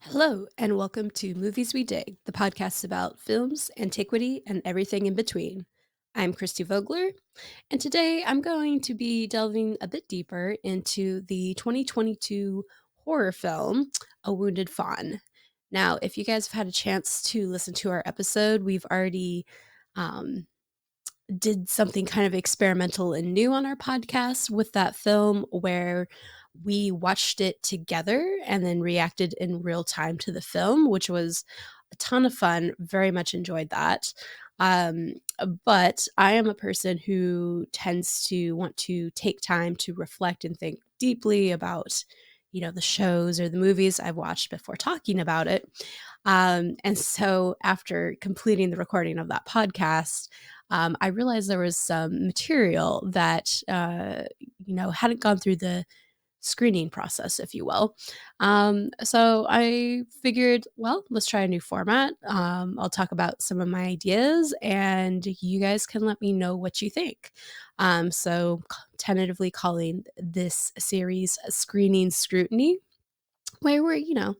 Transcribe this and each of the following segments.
Hello, and welcome to Movies We Dig, the podcast about films, antiquity, and everything in between. I'm Christy Vogler, and today I'm going to be delving a bit deeper into the 2022 horror film, A Wounded Fawn. Now, if you guys have had a chance to listen to our episode, we've already um, did something kind of experimental and new on our podcast with that film where we watched it together and then reacted in real time to the film, which was a ton of fun. Very much enjoyed that. Um, but I am a person who tends to want to take time to reflect and think deeply about, the shows or the movies I've watched before talking about it. And so after completing the recording of that podcast, I realized there was some material that hadn't gone through the screening process, if you will. So I figured, well, let's try a new format. I'll talk about some of my ideas, and you guys can let me know what you think. Tentatively calling this series Screening Scrutiny, where we're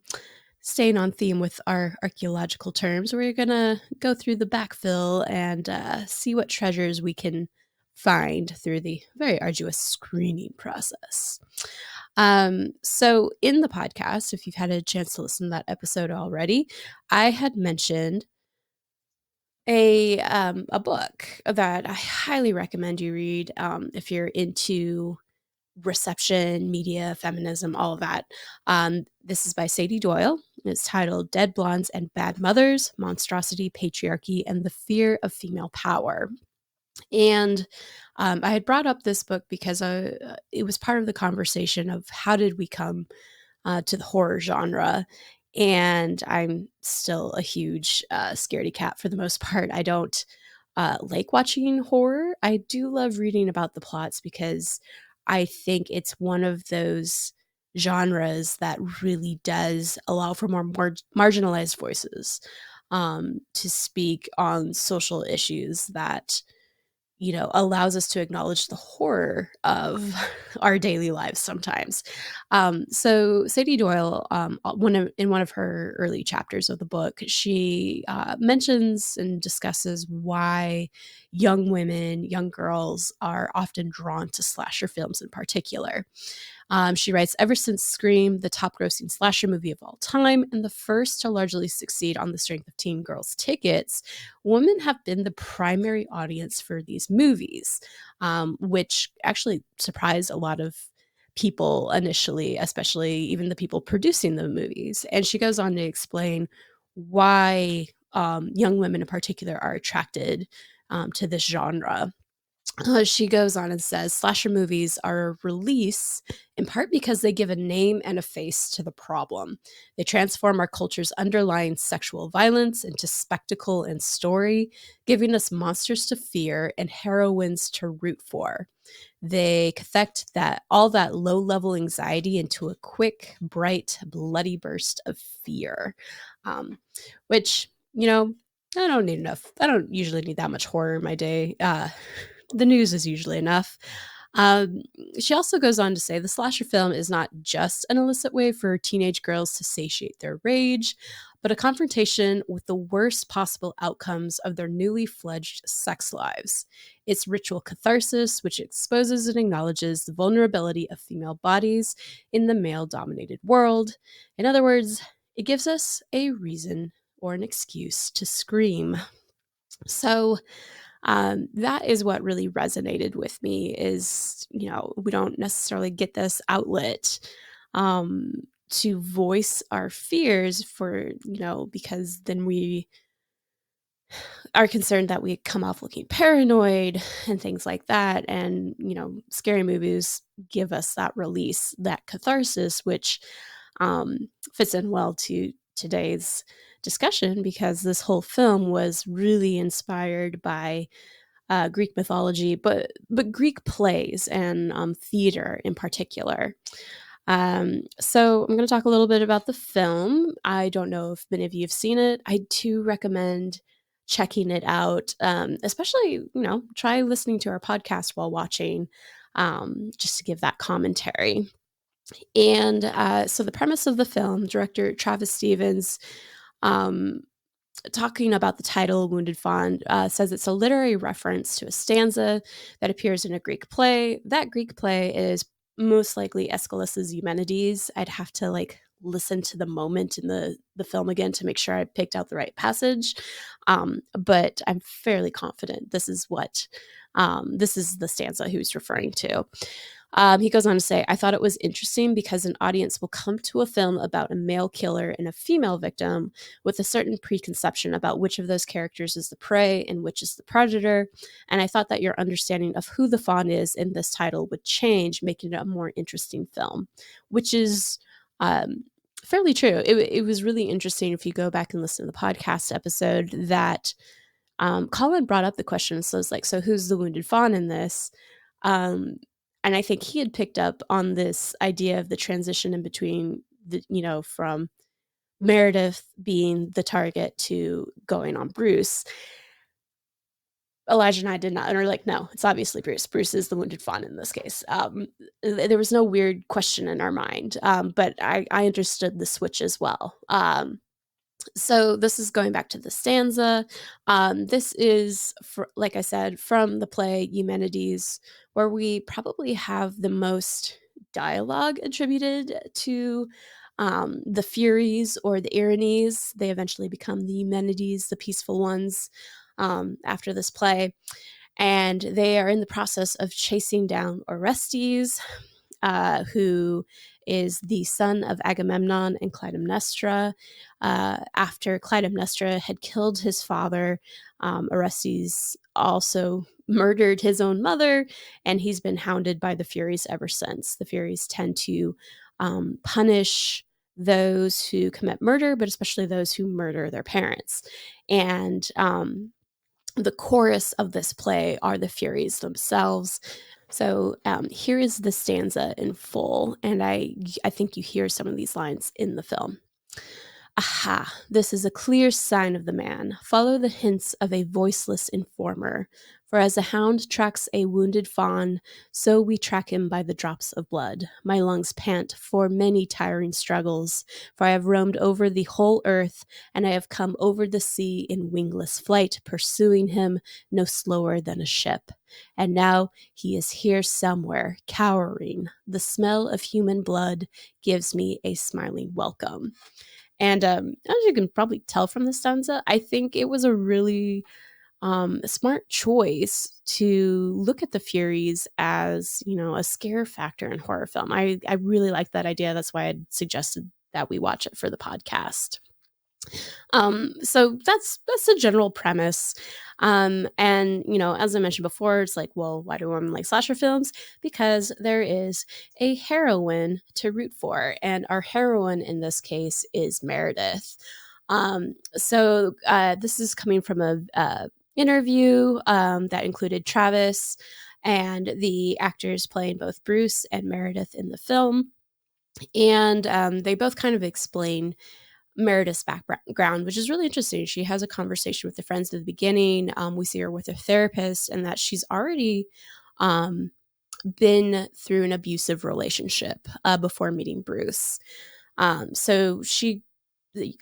staying on theme with our archaeological terms, we're going to go through the backfill and see what treasures we can find through the very arduous screening process. So, in the podcast, if you've had a chance to listen to that episode already, I had mentioned a book that I highly recommend you read if you're into reception, media, feminism, all of that. This is by Sadie Doyle. It's titled Dead Blondes and Bad Mothers, Monstrosity, Patriarchy, and the Fear of Female Power. And I had brought up this book because it was part of the conversation of how did we come to the horror genre. And I'm still a huge scaredy cat for the most part. I don't like watching horror. I do love reading about the plots because I think it's one of those genres that really does allow for more marginalized voices to speak on social issues that allows us to acknowledge the horror of our daily lives sometimes. So Sadie Doyle, in one of her early chapters of the book, she mentions and discusses why young women, young girls are often drawn to slasher films in particular. She writes, ever since Scream, the top grossing slasher movie of all time, and the first to largely succeed on the strength of teen girls' tickets, women have been the primary audience for these movies, which actually surprised a lot of people initially, especially even the people producing the movies. And she goes on to explain why young women in particular are attracted to this genre. She goes on and says slasher movies are a release in part because they give a name and a face to the problem. They transform our culture's underlying sexual violence into spectacle and story, giving us monsters to fear and heroines to root for. They cathect all that low-level anxiety into a quick, bright, bloody burst of fear, which I don't usually need that much horror in my day. The news is usually enough. Um, she also goes on to say the slasher film is not just an illicit way for teenage girls to satiate their rage, but a confrontation with the worst possible outcomes of their newly fledged sex lives. It's ritual catharsis, which exposes and acknowledges the vulnerability of female bodies in the male dominated world. In other words, it gives us a reason or an excuse to scream. So, that is what really resonated with me is, we don't necessarily get this outlet to voice our fears because then we are concerned that we come off looking paranoid and things like that. And, scary movies give us that release, that catharsis, which fits in well to today's discussion because this whole film was really inspired by Greek mythology, but Greek plays and theater in particular. So I'm going to talk a little bit about the film. I don't know if many of you have seen it. I do recommend checking it out, especially try listening to our podcast while watching, just to give that commentary. And so the premise of the film, director Travis Stevens, um, talking about the title Wounded Fawn, says it's a literary reference to a stanza that appears in a Greek play. That Greek play is most likely Aeschylus's Eumenides. I'd have to listen to the moment in the film again to make sure I picked out the right passage. But I'm fairly confident this is the stanza he was referring to. He goes on to say, I thought it was interesting because an audience will come to a film about a male killer and a female victim with a certain preconception about which of those characters is the prey and which is the predator. And I thought that your understanding of who the fawn is in this title would change, making it a more interesting film, which is um, fairly true. It was really interesting if you go back and listen to the podcast episode that Colin brought up the question. So it's like, so who's the wounded fawn in this? Um, and I think he had picked up on this idea of the transition in between from Meredith being the target to going on Bruce. Elijah and I did not, and we're like, no, it's obviously Bruce. Bruce is the wounded fawn in this case. There was no weird question in our mind, but I understood the switch as well. So this is going back to the stanza. This is, like I said, from the play Eumenides, where we probably have the most dialogue attributed to the Furies or the Erinyes. They eventually become the Eumenides, the peaceful ones, after this play. And they are in the process of chasing down Orestes, who is the son of Agamemnon and Clytemnestra. After Clytemnestra had killed his father, Orestes also murdered his own mother, and he's been hounded by the Furies ever since. The Furies tend to punish those who commit murder, but especially those who murder their parents. And the chorus of this play are the Furies themselves. So here is the stanza in full, and I think you hear some of these lines in the film. Aha, this is a clear sign of the man. Follow the hints of a voiceless informer. For as a hound tracks a wounded fawn, so we track him by the drops of blood. My lungs pant for many tiring struggles, for I have roamed over the whole earth, and I have come over the sea in wingless flight, pursuing him no slower than a ship. And now he is here somewhere, cowering. The smell of human blood gives me a smiling welcome. And as you can probably tell from the stanza, I think it was a really smart choice to look at the Furies as, a scare factor in horror film. I really like that idea. That's why I suggested that we watch it for the podcast. So that's the general premise. And as I mentioned before, it's like, well, why do women like slasher films? Because there is a heroine to root for, and our heroine in this case is Meredith. So this is coming from a interview that included Travis and the actors playing both Bruce and Meredith in the film. And they both kind of explain Meredith's background, which is really interesting. She has a conversation with the friends at the beginning. We see her with her therapist, and that she's already been through an abusive relationship before meeting Bruce. So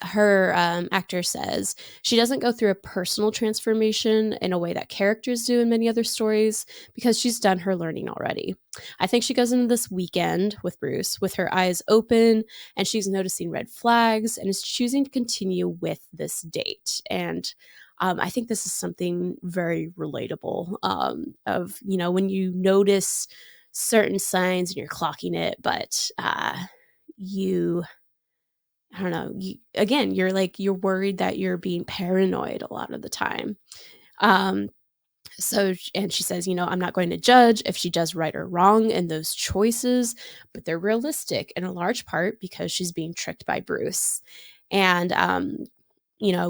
her actor says she doesn't go through a personal transformation in a way that characters do in many other stories because she's done her learning already. I think she goes into this weekend with Bruce with her eyes open, and she's noticing red flags and is choosing to continue with this date. And I think this is something very relatable of, when you notice certain signs and you're clocking it, but I don't know. You're worried that you're being paranoid a lot of the time. Um, and she says, I'm not going to judge if she does right or wrong in those choices, but they're realistic in a large part because she's being tricked by Bruce. And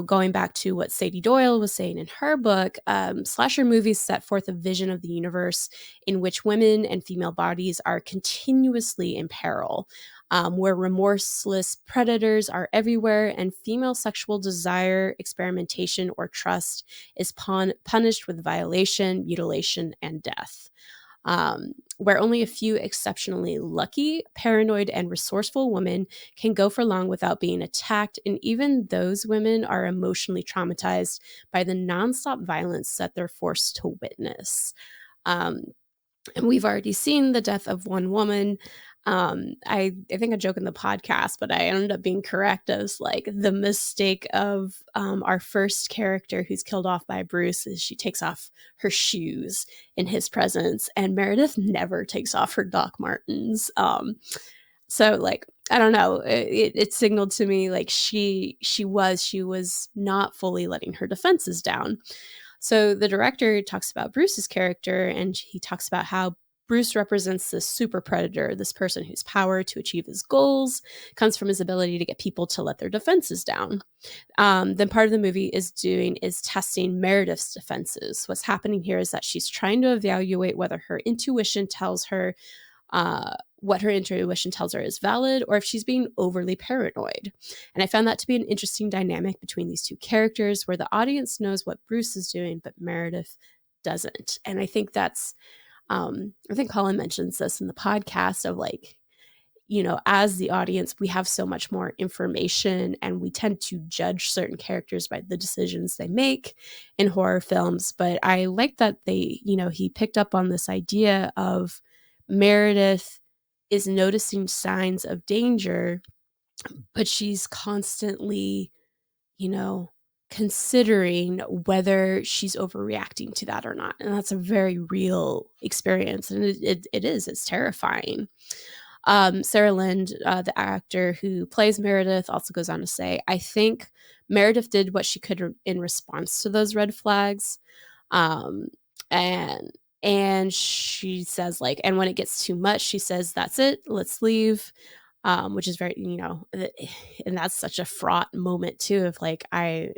going back to what Sadie Doyle was saying in her book, slasher movies set forth a vision of the universe in which women and female bodies are continuously in peril, where remorseless predators are everywhere and female sexual desire, experimentation, or trust is punished with violation, mutilation, and death. where only a few exceptionally lucky, paranoid, and resourceful women can go for long without being attacked. And even those women are emotionally traumatized by the nonstop violence that they're forced to witness. Um, and we've already seen the death of one woman. I think I joke in the podcast, but I ended up being correct as like the mistake of our first character who's killed off by Bruce is she takes off her shoes in his presence, and Meredith never takes off her Doc Martens. So like I don't know, it signaled to me like she was not fully letting her defenses down. So the director talks about Bruce's character, and he talks about how Bruce represents this super predator, this person whose power to achieve his goals comes from his ability to get people to let their defenses down. Then part of the movie is testing Meredith's defenses. What's happening here is that she's trying to evaluate whether her intuition tells her what her intuition tells her is valid, or if she's being overly paranoid. And I found that to be an interesting dynamic between these two characters where the audience knows what Bruce is doing, but Meredith doesn't. And I think I think Colin mentions this in the podcast of like, as the audience, we have so much more information and we tend to judge certain characters by the decisions they make in horror films. But I like that he picked up on this idea of Meredith is noticing signs of danger, but she's constantly, you know, considering whether she's overreacting to that or not. And that's a very real experience. And it's terrifying. Sarah Lind, the actor who plays Meredith, also goes on to say, I think Meredith did what she could in response to those red flags. Um, and and she says like, and when it gets too much, she says, that's it, let's leave. Which is very, and that's such a fraught moment too. Of like, I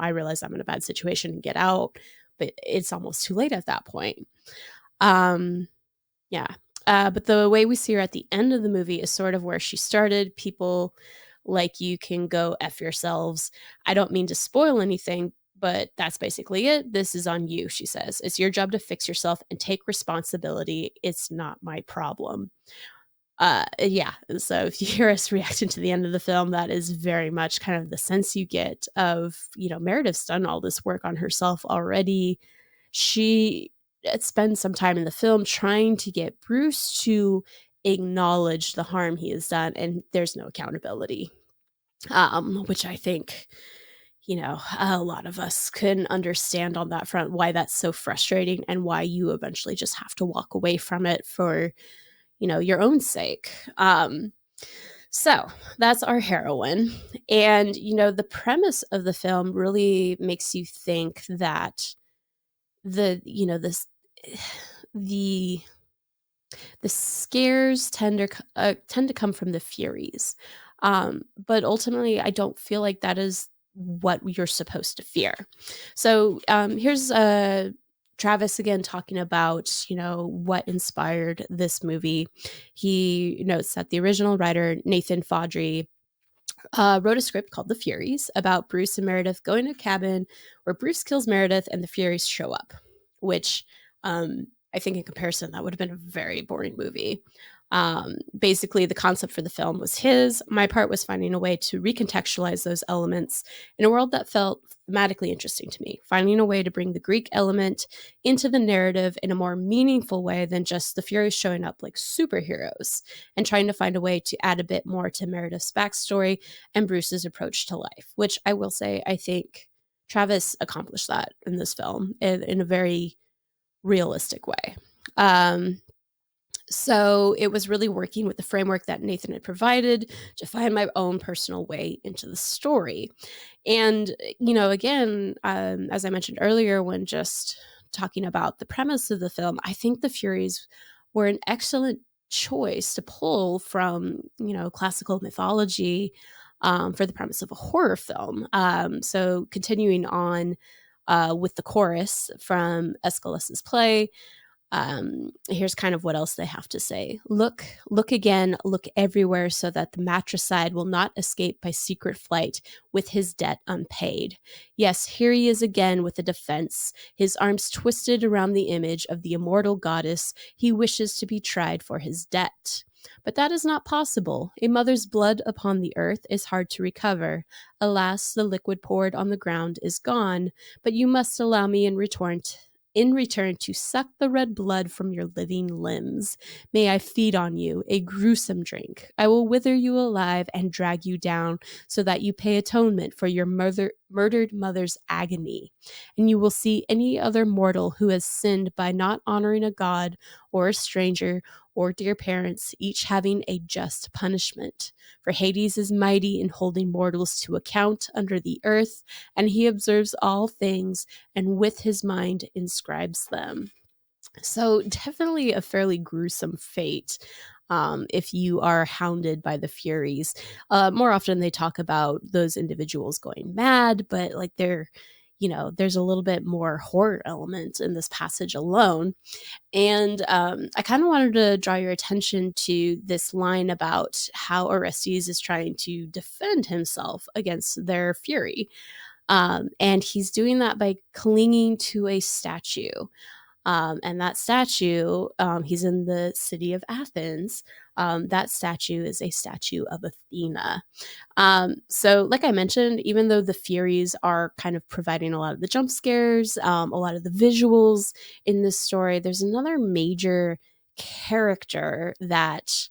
realize I'm in a bad situation and get out, but it's almost too late at that point. Um, yeah. But the way we see her at the end of the movie is sort of where she started. People like, you can go F yourselves. I don't mean to spoil anything, but that's basically it. This is on you, she says. It's your job to fix yourself and take responsibility. It's not my problem. Yeah. So if you hear us reacting to the end of the film, that is very much kind of the sense you get of, Meredith's done all this work on herself already. She spends some time in the film trying to get Bruce to acknowledge the harm he has done, and there's no accountability. Which I think, a lot of us can understand on that front, why that's so frustrating and why you eventually just have to walk away from it for, your own sake. So that's our heroine. And, the premise of the film really makes you think that the scares tend to come from the Furies. But ultimately, I don't feel like that is what you're supposed to fear. So here's Travis again talking about, what inspired this movie. He notes that the original writer, Nathan Fawdry, wrote a script called The Furies about Bruce and Meredith going to a cabin where Bruce kills Meredith and the Furies show up, which I think in comparison, that would have been a very boring movie. Basically, the concept for the film was his. My part was finding a way to recontextualize those elements in a world that felt thematically interesting to me, finding a way to bring the Greek element into the narrative in a more meaningful way than just the Furies showing up like superheroes, and trying to find a way to add a bit more to Meredith's backstory and Bruce's approach to life, which I will say, I think Travis accomplished that in this film in a very realistic way. So it was really working with the framework that Nathan had provided to find my own personal way into the story. And, again, as I mentioned earlier, when just talking about the premise of the film, I think the Furies were an excellent choice to pull from, classical mythology for the premise of a horror film. So continuing on with the chorus from Aeschylus's play, Here's kind of what else they have to say. Look again, look everywhere so that the matricide will not escape by secret flight with his debt unpaid. Yes, here he is again with a defense, his arms twisted around the image of the immortal goddess he wishes to be tried for his debt. But that is not possible. A mother's blood upon the earth is hard to recover. Alas, the liquid poured on the ground is gone, but you must allow me in return to suck the red blood from your living limbs. May I feed on you, a gruesome drink. I will wither you alive and drag you down so that you pay atonement for your murdered mother's agony. And you will see any other mortal who has sinned by not honoring a god or a stranger or dear parents, each having a just punishment. For Hades is mighty in holding mortals to account under the earth, and he observes all things and with his mind inscribes them. So definitely a fairly gruesome fate. If you are hounded by the Furies, more often they talk about those individuals going mad, but like there's a little bit more horror element in this passage alone. And I kind of wanted to draw your attention to this line about how Orestes is trying to defend himself against their fury. And he's doing that by clinging to a statue. And that statue, he's in the city of Athens. That statue is a statue of Athena. So, like I mentioned, even though the Furies are kind of providing a lot of the jump scares, a lot of the visuals in this story, there's another major character that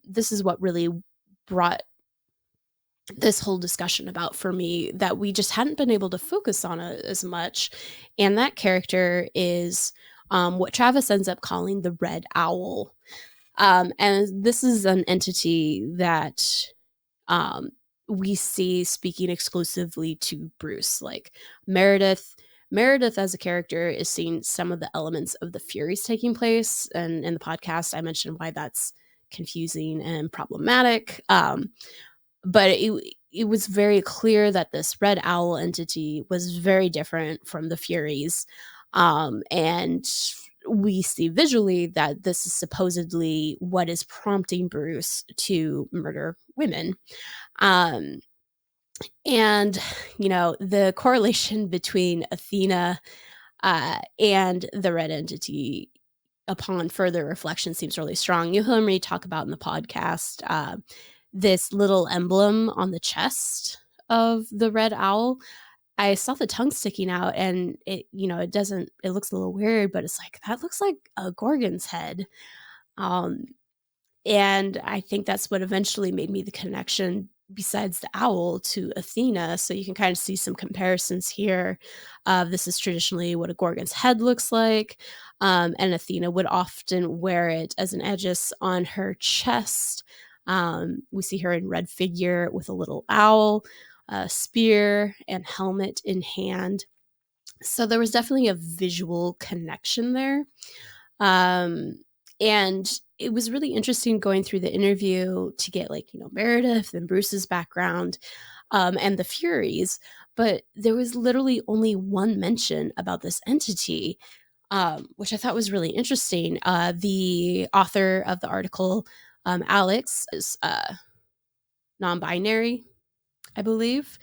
this is what really brought this whole discussion about for me that we just hadn't been able to focus on as much. And that character is what Travis ends up calling the Red Owl. And this is an entity that um, we see speaking exclusively to Bruce. Like Meredith as a character is seeing some of the elements of the Furies taking place. And in the podcast, I mentioned why that's confusing and problematic. But it was very clear that this Red Owl entity was very different from the Furies. And we see visually that this is supposedly what is prompting Bruce to murder women. Um, and, the correlation between Athena and the red entity upon further reflection seems really strong. You'll hear me talk about in the podcast this little emblem on the chest of the red owl. I saw the tongue sticking out and it looks a little weird, but it's like, that looks like a Gorgon's head. Um, and I think that's what eventually made me the connection besides the owl to Athena. So you can kind of see some comparisons here. This is traditionally what a Gorgon's head looks like. And Athena would often wear it as an aegis on her chest. We see her in red figure with a little owl, spear, and helmet in hand. So there was definitely a visual connection there. And it was really interesting going through the interview to get Meredith and Bruce's background and the Furies. But there was literally only one mention about this entity, which I thought was really interesting. The author of the article, Alex, is non-binary, I believe.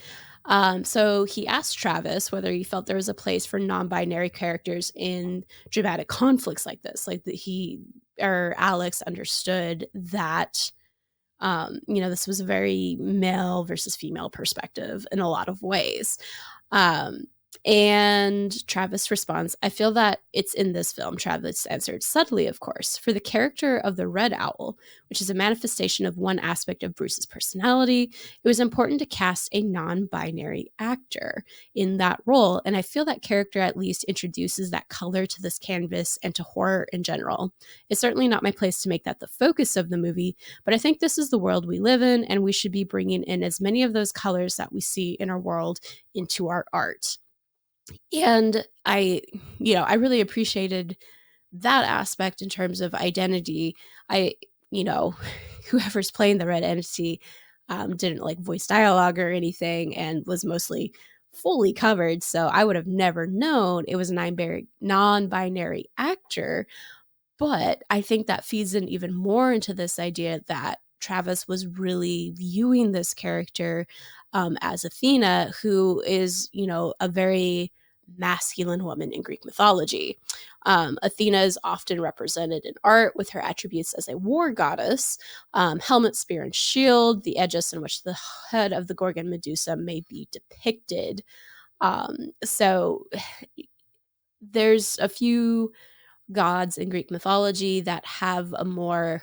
So he asked Travis whether he felt there was a place for non-binary characters in dramatic conflicts like this. Like that Alex understood that, this was a very male versus female perspective in a lot of ways. And Travis responds, I feel that it's in this film. Travis answered, subtly, of course, for the character of the Red Owl, which is a manifestation of one aspect of Bruce's personality. It was important to cast a non-binary actor in that role. And I feel that character at least introduces that color to this canvas and to horror in general. It's certainly not my place to make that the focus of the movie, but I think this is the world we live in, and we should be bringing in as many of those colors that we see in our world into our art. And I really appreciated that aspect in terms of identity. Whoever's playing the red entity didn't voice dialogue or anything and was mostly fully covered, so I would have never known it was a non-binary actor, but I think that feeds in even more into this idea that Travis was really viewing this character as Athena, who is, a very masculine woman in Greek mythology. Athena is often represented in art with her attributes as a war goddess, helmet, spear, and shield, the edges in which the head of the Gorgon Medusa may be depicted. So there's a few gods in Greek mythology that have a more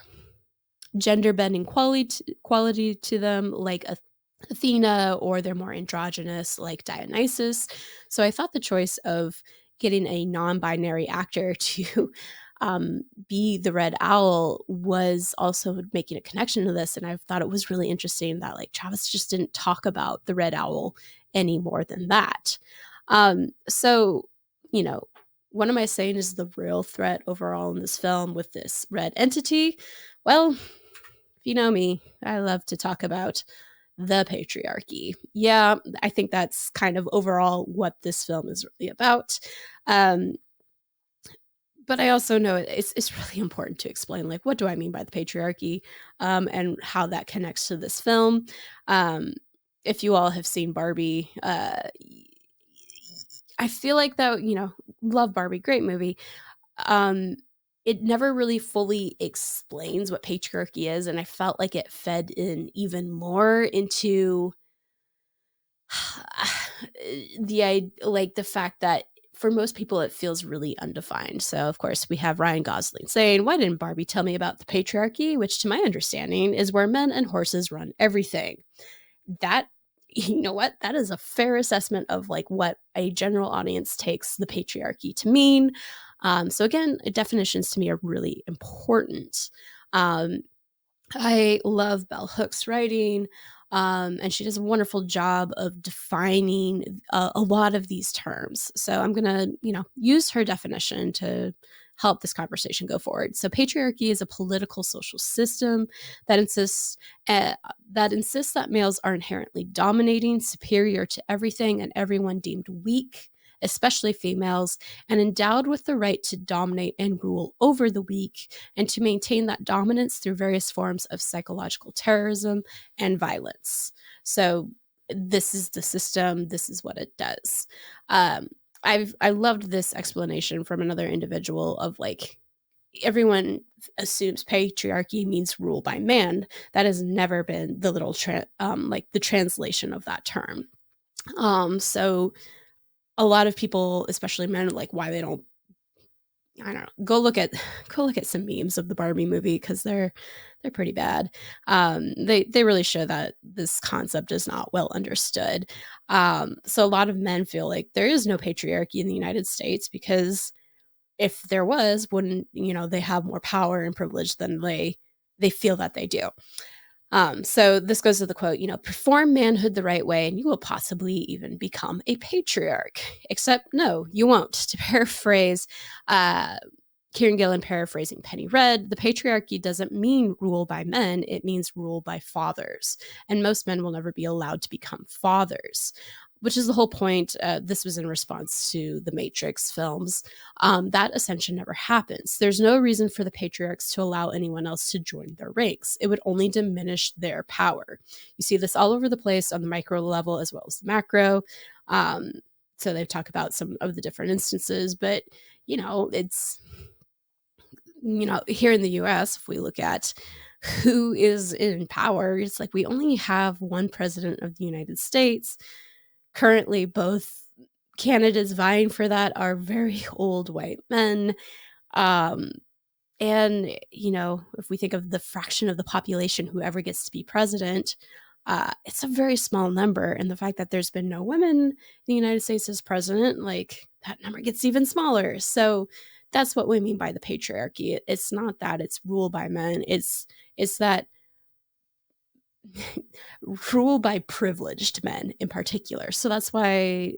gender bending quality to them, like Athena, or they're more androgynous, like Dionysus. So I thought the choice of getting a non binary actor to be the Red Owl was also making a connection to this. And I thought it was really interesting that like Travis just didn't talk about the Red Owl any more than that. So, you know, what am I saying is the real threat overall in this film with this red entity? Well, if you know me, I love to talk about the patriarchy. Yeah, I think that's kind of overall what this film is really about. Um, but I also know it's really important to explain, like, what do I mean by the patriarchy, and how that connects to this film. Um, if you all have seen Barbie, I feel like that, love Barbie, great movie. Um, it never really fully explains what patriarchy is, and I felt like it fed in even more into like the fact that for most people it feels really undefined. So of course we have Ryan Gosling saying, "Why didn't Barbie tell me about the patriarchy?" Which to my understanding is where men and horses run everything. That you know what? That is a fair assessment of like what a general audience takes the patriarchy to mean. So again, definitions to me are really important. Um, I love Bell Hook's writing, and she does a wonderful job of defining a lot of these terms. So I'm going to, use her definition to help this conversation go forward. So patriarchy is a political social system that insists that males are inherently dominating, superior to everything and everyone, deemed weak, especially females, and endowed with the right to dominate and rule over the weak, and to maintain that dominance through various forms of psychological terrorism and violence. So this is the system. This is what it does. Um, I loved this explanation from another individual of like everyone assumes patriarchy means rule by man. That has never been the like the translation of that term. So a lot of people, especially men, like why they don't. I don't know. Go look at some memes of the Barbie movie because they're pretty bad. They really show that this concept is not well understood. So a lot of men feel like there is no patriarchy in the United States because if there was, wouldn't they have more power and privilege than they feel that they do. So this goes to the quote, perform manhood the right way and you will possibly even become a patriarch. Except, no, you won't. To paraphrase uh, Kieran Gillen paraphrasing Penny Red, the patriarchy doesn't mean rule by men, it means rule by fathers. And most men will never be allowed to become fathers, which is the whole point. This was in response to the Matrix films. That ascension never happens. There's no reason for the patriarchs to allow anyone else to join their ranks. It would only diminish their power. You see this all over the place on the micro level as well as the macro. So they talk about some of the different instances, but it's here in the US, if we look at who is in power, it's like we only have one president of the United States. Currently, both candidates vying for that are very old white men. Um, and, if we think of the fraction of the population who ever gets to be president, it's a very small number. And the fact that there's been no women in the United States as president, like that number gets even smaller. So that's what we mean by the patriarchy. It's not that it's ruled by men. It's that rule by privileged men in particular. So that's why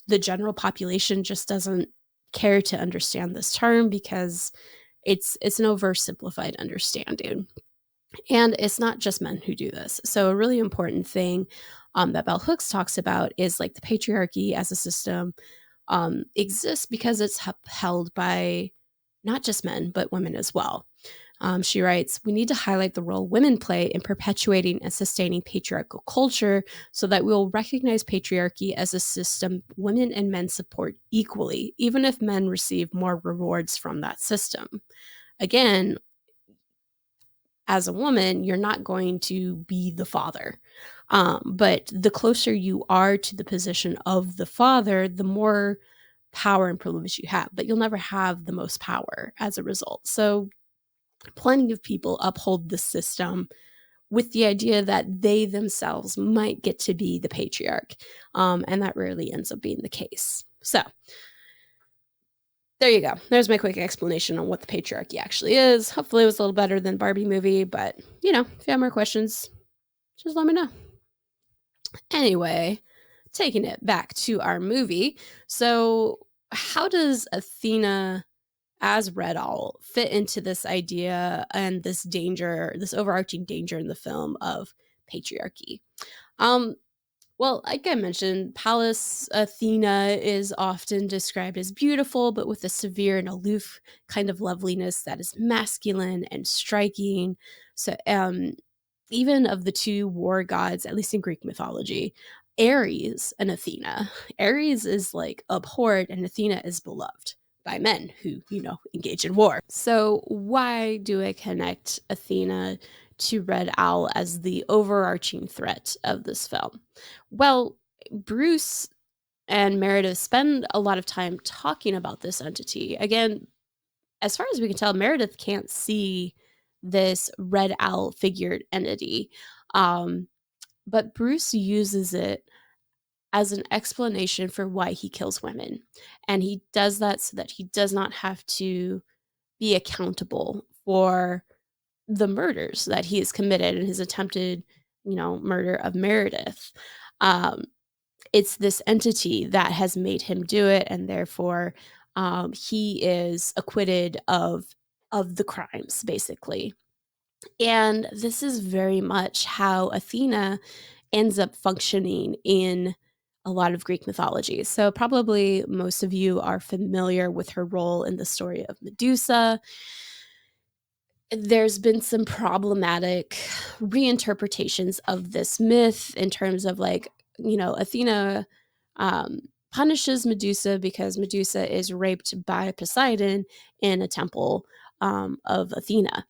the general population just doesn't care to understand this term because it's an oversimplified understanding. And it's not just men who do this. So a really important thing that Bell Hooks talks about is like the patriarchy as a system exists because it's upheld by not just men, but women as well. She writes, we need to highlight the role women play in perpetuating and sustaining patriarchal culture so that we will recognize patriarchy as a system women and men support equally, even if men receive more rewards from that system. Again, as a woman, you're not going to be the father. But the closer you are to the position of the father, the more power and privilege you have, but you'll never have the most power as a result. So, plenty of people uphold the system with the idea that they themselves might get to be the patriarch. And that rarely ends up being the case. So, there you go. There's my quick explanation on what the patriarchy actually is. Hopefully, it was a little better than Barbie movie, but if you have more questions, just let me know. Anyway, taking it back to our movie. So, how does Athena as Red Owl fit into this idea and this danger, this overarching danger in the film of patriarchy? Um, well, like I mentioned, Pallas Athena is often described as beautiful, but with a severe and aloof kind of loveliness that is masculine and striking. So, even of the two war gods, at least in Greek mythology, Ares and Athena. Ares is like abhorred, and Athena is beloved by men who, engage in war. So, why do I connect Athena to Red Owl as the overarching threat of this film? Well, Bruce and Meredith spend a lot of time talking about this entity. Again, as far as we can tell, Meredith can't see this red owl figured entity. Um, but Bruce uses it as an explanation for why he kills women. And he does that so that he does not have to be accountable for the murders that he has committed in his attempted, murder of Meredith. Um, it's this entity that has made him do it, and therefore he is acquitted of the crimes, basically. And this is very much how Athena ends up functioning in a lot of Greek mythology. So probably most of you are familiar with her role in the story of Medusa. There's been some problematic reinterpretations of this myth in terms of Athena um, punishes Medusa because Medusa is raped by Poseidon in a temple of Athena.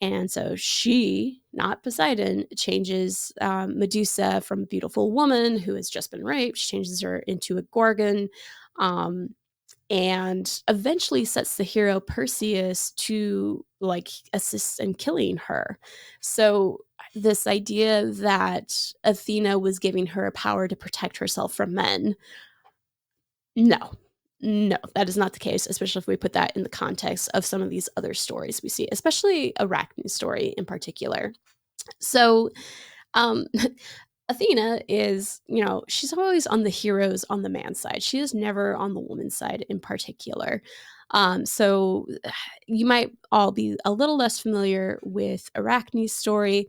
And so she, not Poseidon, changes Medusa from a beautiful woman who has just been raped. She changes her into a gorgon. Um, and eventually sets the hero Perseus to assist in killing her. So this idea that Athena was giving her a power to protect herself from men, no. No, that is not the case, especially if we put that in the context of some of these other stories we see, especially Arachne's story in particular. So, um, Athena is, she's always on the heroes on the man's side. She is never on the woman's side in particular. So you might all be a little less familiar with Arachne's story.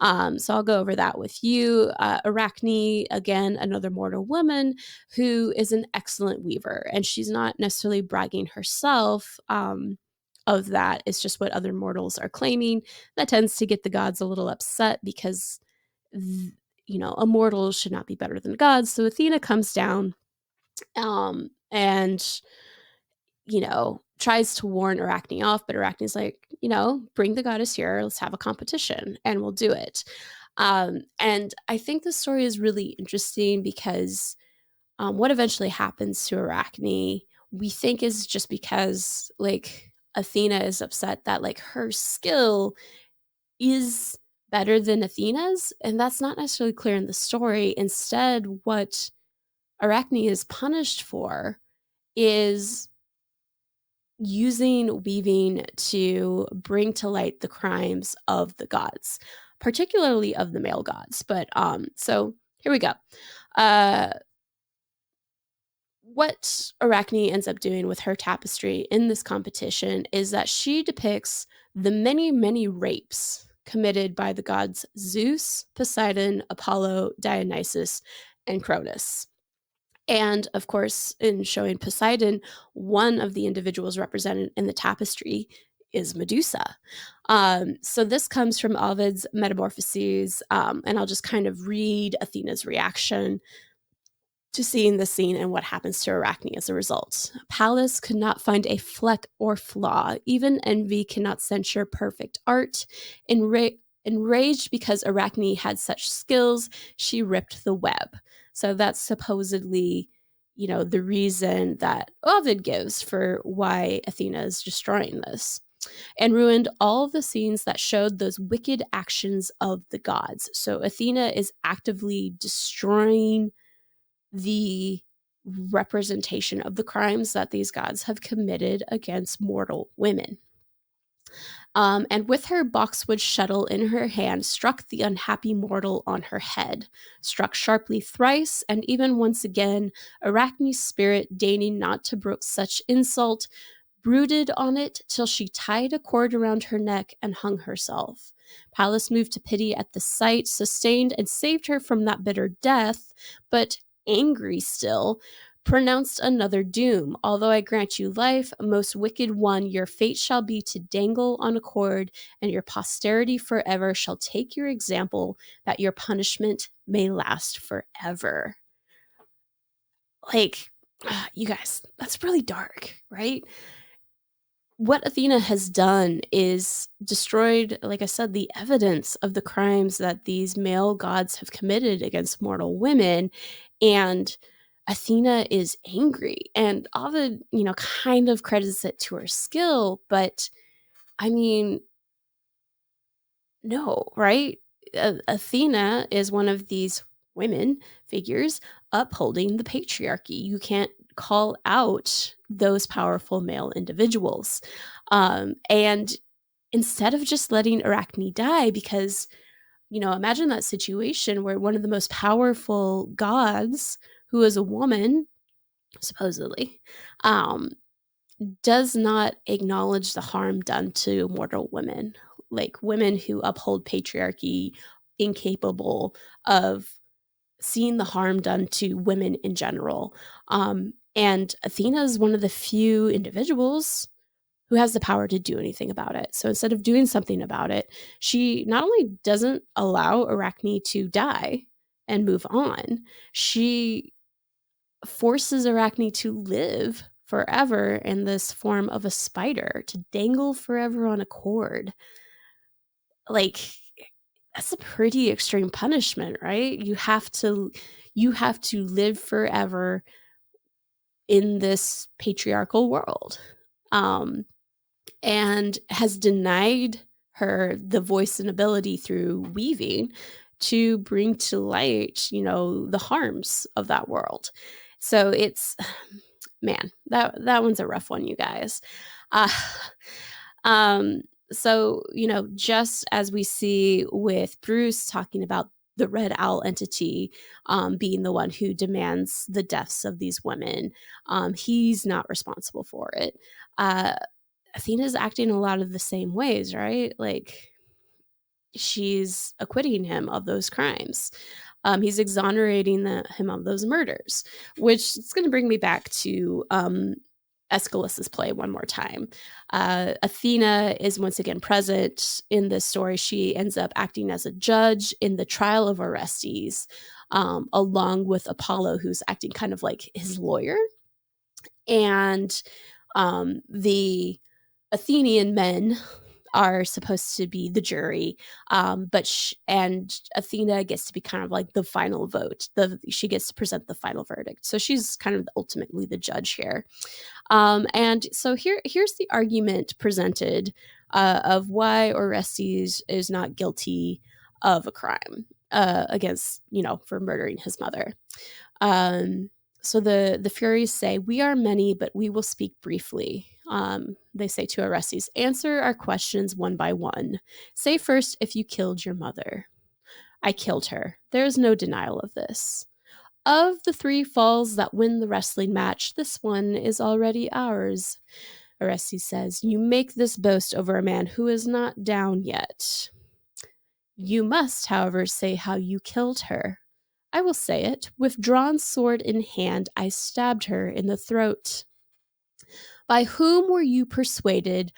So I'll go over that with you. Arachne, again, another mortal woman who is an excellent weaver, and she's not necessarily bragging herself. Of that, it's just what other mortals are claiming. That tends to get the gods a little upset because immortals should not be better than gods. So Athena comes down and, tries to warn Arachne off, but Arachne's like, bring the goddess here. Let's have a competition and we'll do it. And I think the story is really interesting because what eventually happens to Arachne, we think is just because Athena is upset that her skill is better than Athena's, and that's not necessarily clear in the story. Instead, what Arachne is punished for is using weaving to bring to light the crimes of the gods, particularly of the male gods. But so here we go. What Arachne ends up doing with her tapestry in this competition is that she depicts the many, many rapes committed by the gods Zeus, Poseidon, Apollo, Dionysus, and Cronus. And of course, in showing Poseidon, one of the individuals represented in the tapestry is Medusa. So this comes from Ovid's Metamorphoses, and I'll just kind of read Athena's reaction to seeing the scene and what happens to Arachne as a result. Pallas could not find a fleck or flaw. Even envy cannot censure perfect art. Enraged because Arachne had such skills, she ripped the web. So that's supposedly, the reason that Ovid gives for why Athena is destroying this, and ruined all of the scenes that showed those wicked actions of the gods. So Athena is actively destroying the representation of the crimes that these gods have committed against mortal women. And with her boxwood shuttle in her hand, struck the unhappy mortal on her head, struck sharply thrice, and even once again, Arachne's spirit, deigning not to brook such insult, brooded on it till she tied a cord around her neck and hung herself. Pallas, moved to pity at the sight, sustained and saved her from that bitter death, but angry still, pronounced another doom. Although I grant you life, most wicked one, your fate shall be to dangle on a cord, and your posterity forever shall take your example, that your punishment may last forever. Like, you guys, that's really dark, right? What Athena has done is destroyed, like I said, the evidence of the crimes that these male gods have committed against mortal women. And Athena is angry. And Ovid, kind of credits it to her skill, but I mean, no, right? Athena is one of these women figures upholding the patriarchy. You can't call out those powerful male individuals. And instead of just letting Arachne die, because, imagine that situation where one of the most powerful gods, who is a woman, supposedly, does not acknowledge the harm done to mortal women, like women who uphold patriarchy, incapable of seeing the harm done to women in general. And Athena is one of the few individuals who has the power to do anything about it. So instead of doing something about it, she not only doesn't allow Arachne to die and move on, she forces Arachne to live forever in this form of a spider, to dangle forever on a cord. Like, that's a pretty extreme punishment, right? You have to live forever in this patriarchal world. And has denied her the voice and ability through weaving to bring to light, the harms of that world. So it's, man, that one's a rough one, you guys. Uh, so, just as we see with Bruce talking about the Red Owl entity being the one who demands the deaths of these women, he's not responsible for it. Athena's acting a lot of the same ways, right? Like, she's acquitting him of those crimes. He's exonerating him of those murders, which is going to bring me back to Aeschylus's play one more time. Athena is once again present in this story. She ends up acting as a judge in the trial of Orestes, along with Apollo, who's acting kind of like his lawyer. And the Athenian men are supposed to be the jury, and Athena gets to be kind of like the final vote. She gets to present the final verdict. So she's kind of ultimately the judge here. And so here's the argument presented of why Orestes is not guilty of a crime against, for murdering his mother. So the Furies say, "We are many, but we will speak briefly." They say to Orestes, "Answer our questions one by one. Say first if you killed your mother." "I killed her. There is no denial of this. Of the 3 falls that win the wrestling match, this one is already ours." Orestes says, "You make this boast over a man who is not down yet." You must, however, say how you killed her. I will say it. With drawn sword in hand, I stabbed her in the throat. By whom were you persuaded,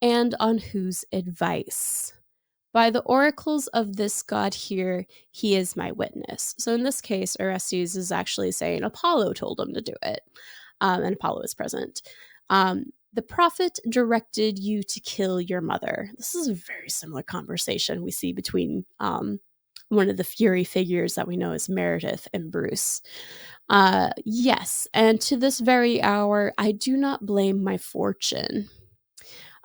and on whose advice? By the oracles of this god here, he is my witness. So in this case, Orestes is actually saying Apollo told him to do it, and Apollo is present. The prophet directed you to kill your mother. This is a very similar conversation we see between one of the Fury figures that we know as Meredith and Bruce. Yes, and to this very hour, I do not blame my fortune.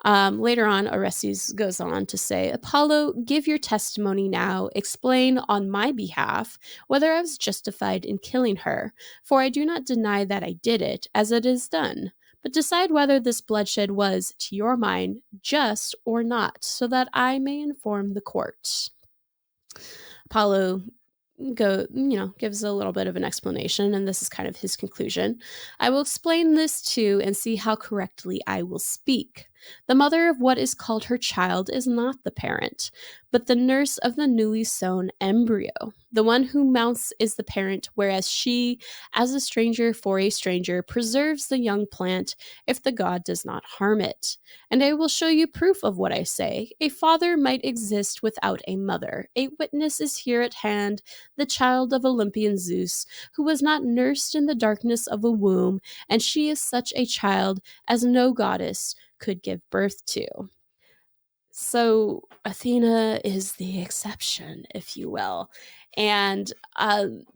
Later on, Orestes goes on to say, Apollo, give your testimony now. Explain on my behalf whether I was justified in killing her, for I do not deny that I did it, as it is done. But decide whether this bloodshed was, to your mind, just or not, so that I may inform the court. Apollo gives a little bit of an explanation, and this is kind of his conclusion. I will explain this too and see how correctly I will speak. The mother of what is called her child is not the parent, but the nurse of the newly sown embryo. The one who mounts is the parent, whereas she, as a stranger for a stranger, preserves the young plant if the god does not harm it. And I will show you proof of what I say. A father might exist without a mother. A witness is here at hand, the child of Olympian Zeus, who was not nursed in the darkness of a womb, and she is such a child as no goddess could give birth to. So Athena is the exception, if you will. And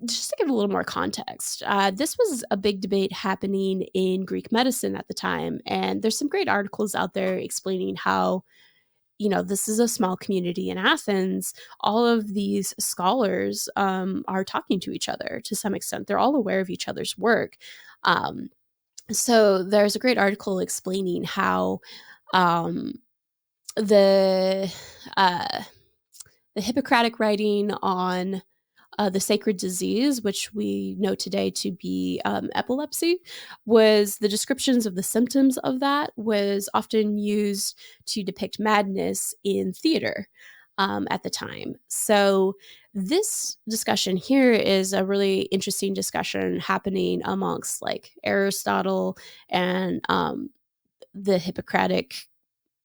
just to give a little more context, this was a big debate happening in Greek medicine at the time. And there's some great articles out there explaining how, this is a small community in Athens. All of these scholars are talking to each other to some extent. They're all aware of each other's work. So there's a great article explaining how um, the uh, the Hippocratic writing on the sacred disease, which we know today to be epilepsy, was the descriptions of the symptoms of that was often used to depict madness in theater at the time. So this discussion here is a really interesting discussion happening amongst like Aristotle and the Hippocratic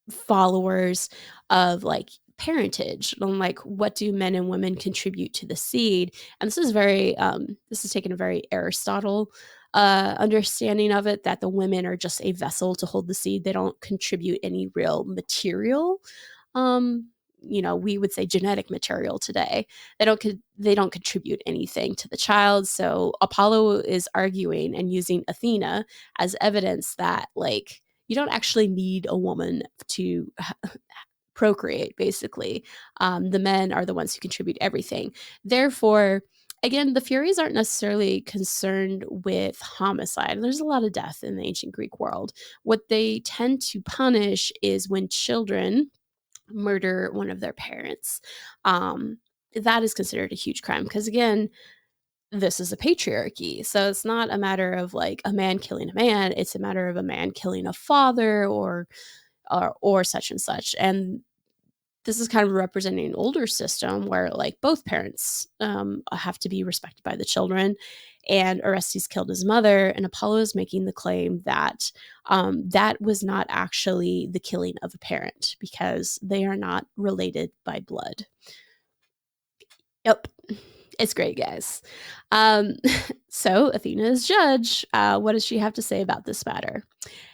followers of like parentage and like what do men and women contribute to the seed. And this is very this is taken a very Aristotle understanding of it, that the women are just a vessel to hold the seed. They don't contribute any real material, um we would say genetic material today. They don't contribute anything to the child. So Apollo is arguing and using Athena as evidence that like you don't actually need a woman to procreate, basically. The men are the ones who contribute everything. Therefore, again, the Furies aren't necessarily concerned with homicide. There's a lot of death in the ancient Greek world. What they tend to punish is when children murder one of their parents. That is considered a huge crime because, again, this is a patriarchy. So it's not a matter of like a man killing a man, it's a matter of a man killing a father or such and such. And this is kind of representing an older system where like both parents have to be respected by the children. And Orestes killed his mother, and Apollo is making the claim that that was not actually the killing of a parent because they are not related by blood. Yep. It's great, guys. Um, so Athena is judge. What does she have to say about this matter?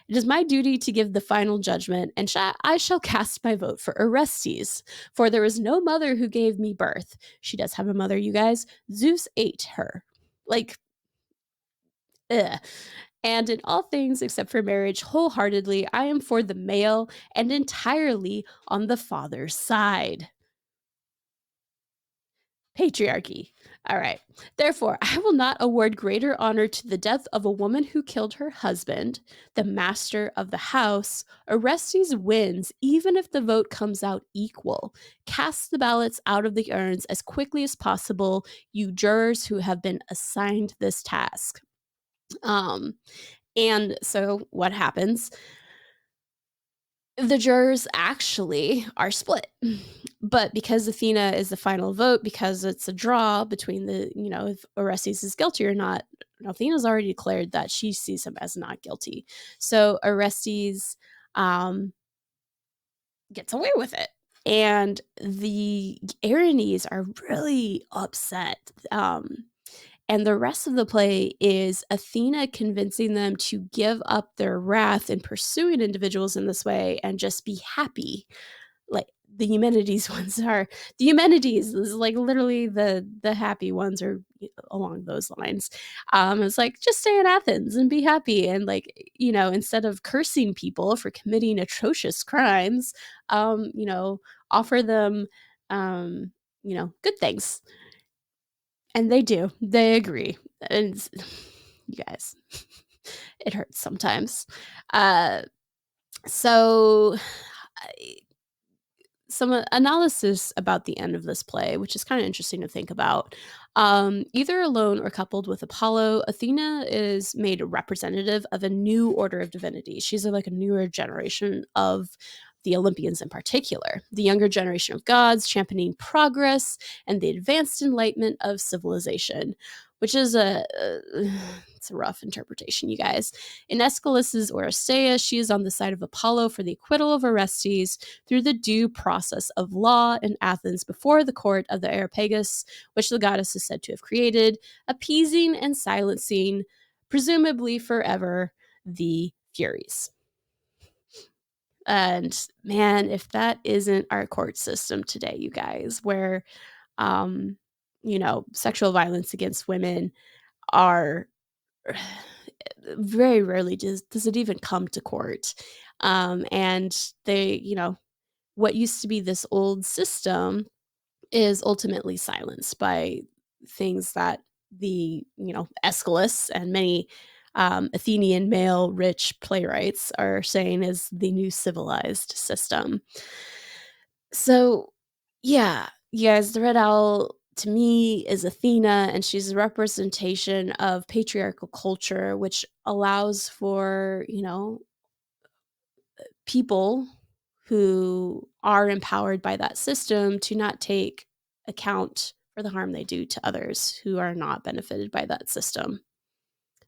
It is my duty to give the final judgment, and I shall cast my vote for Orestes, for there is no mother who gave me birth. She does have a mother, you guys. Zeus ate her. Like, ugh. And in all things except for marriage, wholeheartedly, I am for the male and entirely on the father's side. Patriarchy. All right. Therefore, I will not award greater honor to the death of a woman who killed her husband, the master of the house. Orestes wins, even if the vote comes out equal. Cast the ballots out of the urns as quickly as possible, you jurors who have been assigned this task. And so what happens? The jurors actually are split. But because Athena is the final vote, because it's a draw between if Orestes is guilty or not, Athena's already declared that she sees him as not guilty. So Orestes um, gets away with it. And the Erinyes are really upset. And the rest of the play is Athena convincing them to give up their wrath in pursuing individuals in this way and just be happy. Like the Eumenides ones are the Eumenides is like literally the happy ones are along those lines. It's like just stay in Athens and be happy, and instead of cursing people for committing atrocious crimes, offer them good things. And they do. They agree. And you guys, it hurts sometimes. Uh, so, some analysis about the end of this play, which is kind of interesting to think about. Either alone or coupled with Apollo, Athena is made a representative of a new order of divinity. She's like a newer generation of the Olympians in particular, the younger generation of gods championing progress and the advanced enlightenment of civilization, which is it's a rough interpretation, you guys. In Aeschylus's Oresteia, she is on the side of Apollo for the acquittal of Orestes through the due process of law in Athens before the court of the Areopagus, which the goddess is said to have created, appeasing and silencing, presumably forever, the Furies. And man, if that isn't our court system today, you guys, where sexual violence against women are very rarely does it even come to court. And they, what used to be this old system is ultimately silenced by things that the, Aeschylus and many Athenian male rich playwrights are saying is the new civilized system. So, yeah, you guys, the Red Owl to me is Athena, and she's a representation of patriarchal culture, which allows for, people who are empowered by that system to not take account for the harm they do to others who are not benefited by that system.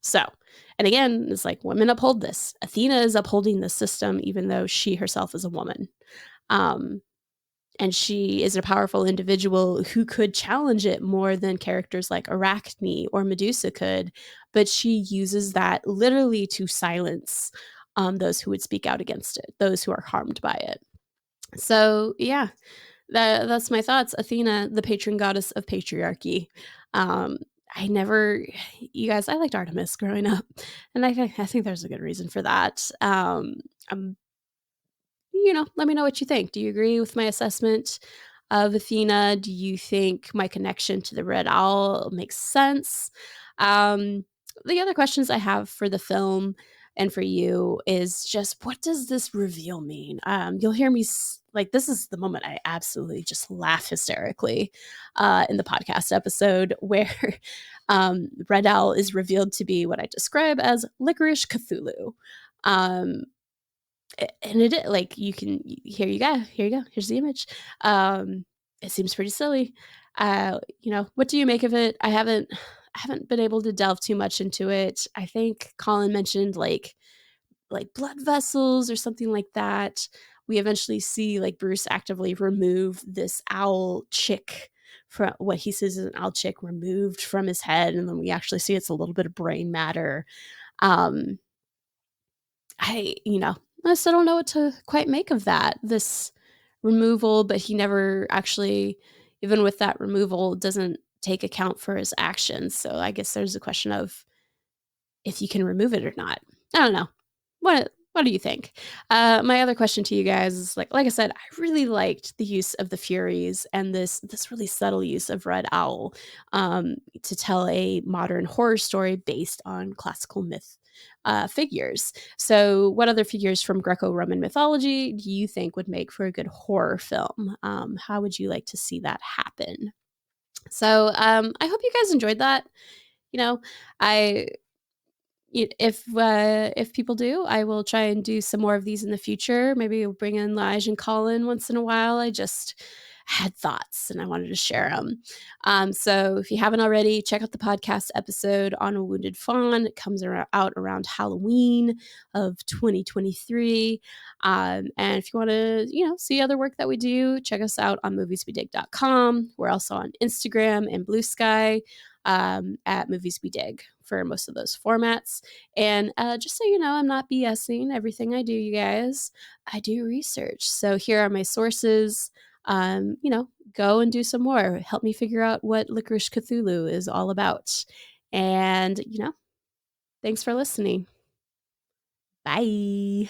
So, and again, it's like women uphold this. Athena is upholding the system, even though she herself is a woman. Um, and she is a powerful individual who could challenge it more than characters like Arachne or Medusa could, but she uses that literally to silence those who would speak out against it, those who are harmed by it. So yeah, that's my thoughts. Athena, the patron goddess of patriarchy. Um, I never, you guys, I liked Artemis growing up, and I think there's a good reason for that. I'm let me know what you think. Do you agree with my assessment of Athena? Do you think my connection to the Red Owl makes sense? Um, the other questions I have for the film and for you is just what does this reveal mean? You'll hear me like this is the moment I absolutely just laugh hysterically in the podcast episode where Red Owl is revealed to be what I describe as licorice Cthulhu. Um, and it like you can here you go, here's the image. It seems pretty silly. What do you make of it? I haven't been able to delve too much into it. I think Colin mentioned like blood vessels or something like that. We eventually see like Bruce actively remove this owl chick from what he says is an owl chick removed from his head, and then we actually see it's a little bit of brain matter. um I still don't know what to quite make of that. This removal, but he never actually, even with that removal, doesn't take account for his actions. So I guess there's a question of if you can remove it or not. I don't know. What do you think? My other question to you guys is like I said, I really liked the use of the Furies and this really subtle use of Red Owl to tell a modern horror story based on classical myth figures. So, what other figures from Greco-Roman mythology do you think would make for a good horror film? How would you like to see that happen? So, I hope you guys enjoyed that. You know, I If people do, I will try and do some more of these in the future. Maybe we'll bring in Lige and Colin once in a while. I just had thoughts and I wanted to share them. So if you haven't already, check out the podcast episode on a wounded fawn. It comes out around Halloween of 2023. And if you want to, see other work that we do, check us out on movieswedig.com. We're also on Instagram and Blue Sky at Movies We Dig for most of those formats. And just so you know, I'm not BSing everything I do, you guys. I do research. So here are my sources. Go and do some more. Help me figure out what Licorice Cthulhu is all about. And, thanks for listening. Bye.